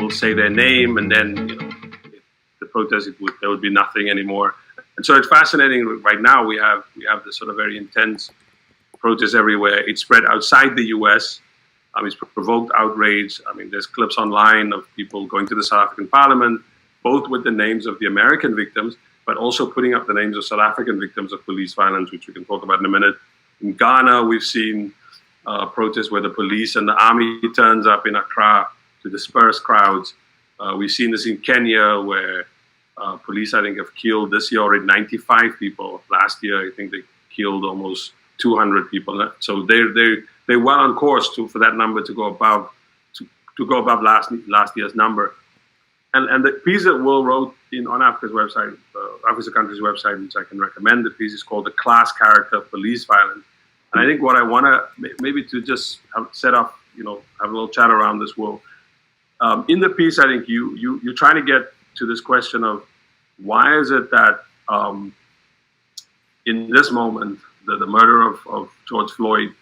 will say their name, and then the protest there would be nothing anymore. And so it's fascinating. Right now we have this sort of very intense protest everywhere. It's spread outside the U.S. It's provoked outrage. I mean, there's clips online of people going to the South African Parliament, both with the names of the American victims, but also putting up the names of South African victims of police violence, which we can talk about in a minute. In Ghana, we've seen protests where the police and the army turns up in Accra to disperse crowds. We've seen this in Kenya, where police, I think, have killed this year already 95 people. Last year, I think they killed almost 200 people. So they're well on course for that number to go above last year's number. And the piece that Will wrote on Africa's website, Africa's Country's website, which I can recommend, the piece is called "The Class Character of Police Violence." And I think what I want to maybe to just set up, have a little chat around this, Will. In the piece, I think you're trying to get to this question of why is it that in this moment the murder of George Floyd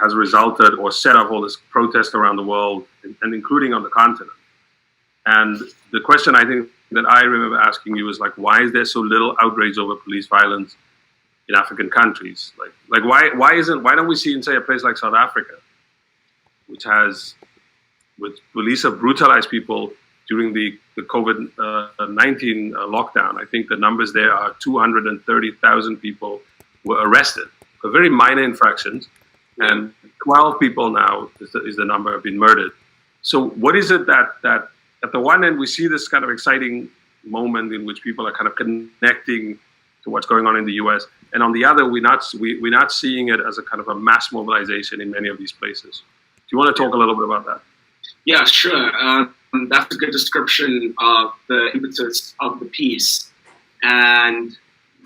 has resulted or set up all this protest around the world, and including on the continent. And the question I think that I remember asking you is like, why is there so little outrage over police violence in African countries? Like why don't we see in, say, a place like South Africa, which police have brutalized people during the COVID-19 lockdown. I think the numbers there are 230,000 people were arrested for very minor infractions, and 12 people now is the number have been murdered. So what is it that at the one end we see this kind of exciting moment in which people are kind of connecting to what's going on in the U.S., and on the other we're not seeing it as a kind of a mass mobilization in many of these places. Do you want to talk a little bit about that? Yeah, sure. That's a good description of the impetus of the piece. And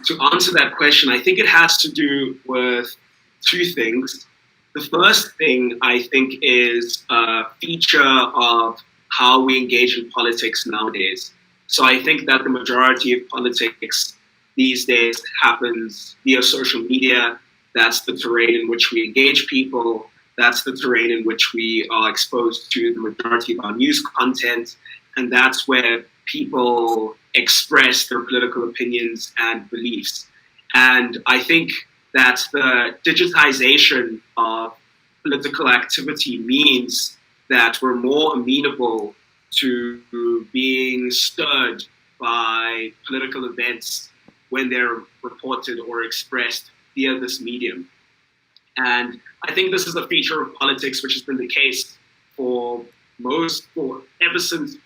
to answer that question, I think it has to do with two things. The first thing, I think, is a feature of how we engage in politics nowadays. So I think that the majority of politics these days happens via social media. That's the terrain in which we engage people. That's the terrain in which we are exposed to the majority of our news content. And that's where people express their political opinions and beliefs. And I think that the digitization of political activity means that we're more amenable to being stirred by political events when they're reported or expressed via this medium. And I think this is a feature of politics which has been the case ever since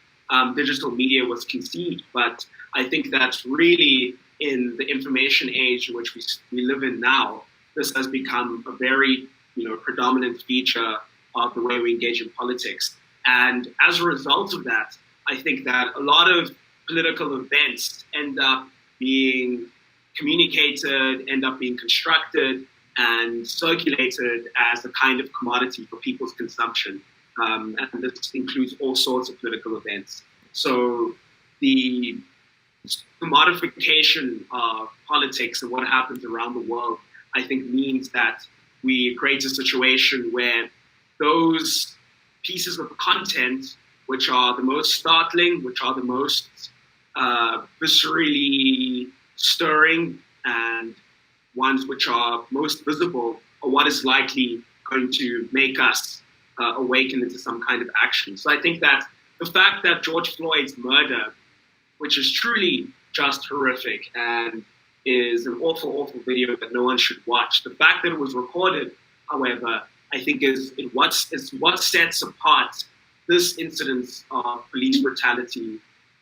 digital media was conceived. But I think that's really in the information age in which we live in now, this has become a very predominant feature of the way we engage in politics. And as a result of that, I think that a lot of political events end up being communicated, end up being constructed, and circulated as a kind of commodity for people's consumption. And this includes all sorts of political events. So the commodification of politics and what happens around the world, I think, means that we create a situation where those pieces of content which are the most startling, which are the most viscerally stirring, and ones which are most visible, are what is likely going to make us awaken into some kind of action. So I think that the fact that George Floyd's murder, which is truly just horrific and is an awful, awful video that no one should watch, the fact that it was recorded, however, I think is what sets apart this incidence of police brutality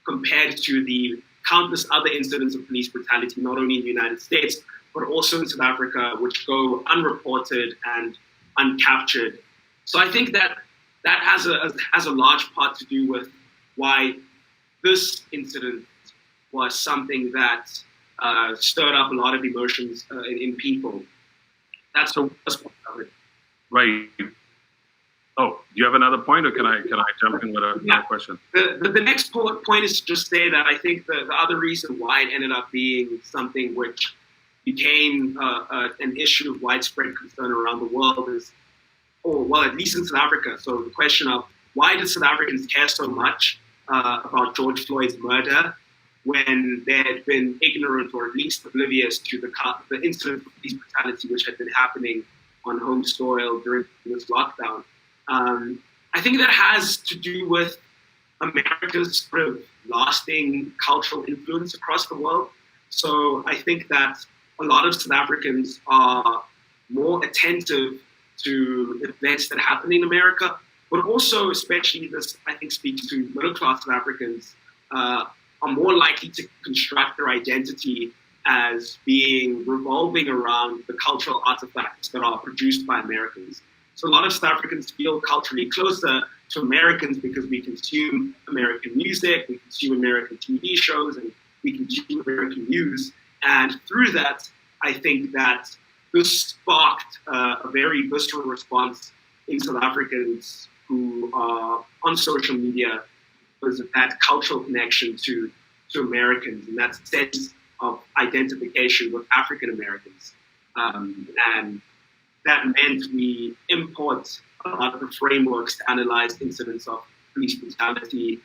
compared to the countless other incidents of police brutality, not only in the United States, but also in South Africa, which go unreported and uncaptured. So I think that has a large part to do with why this incident was something that stirred up a lot of emotions in people. That's the first part of it. Right. Oh, do you have another point, or can I jump in with another question? The next point is to just say that I think the other reason why it ended up being something which became an issue of widespread concern around the world is, or well, at least in South Africa. So the question of why did South Africans care so much about George Floyd's murder when they had been ignorant or at least oblivious to the incident of police brutality which had been happening on home soil during this lockdown? I think that has to do with America's sort of lasting cultural influence across the world. So I think that a lot of South Africans are more attentive to events that happen in America, but also, especially this, I think, speaks to middle-class South Africans, are more likely to construct their identity as being revolving around the cultural artifacts that are produced by Americans. So a lot of South Africans feel culturally closer to Americans because we consume American music, we consume American TV shows, and we consume American news. And through that, I think that this sparked a very visceral response in South Africans who are on social media because of that cultural connection to Americans and that sense of identification with African Americans. And that meant we import a lot of the frameworks to analyze incidents of police brutality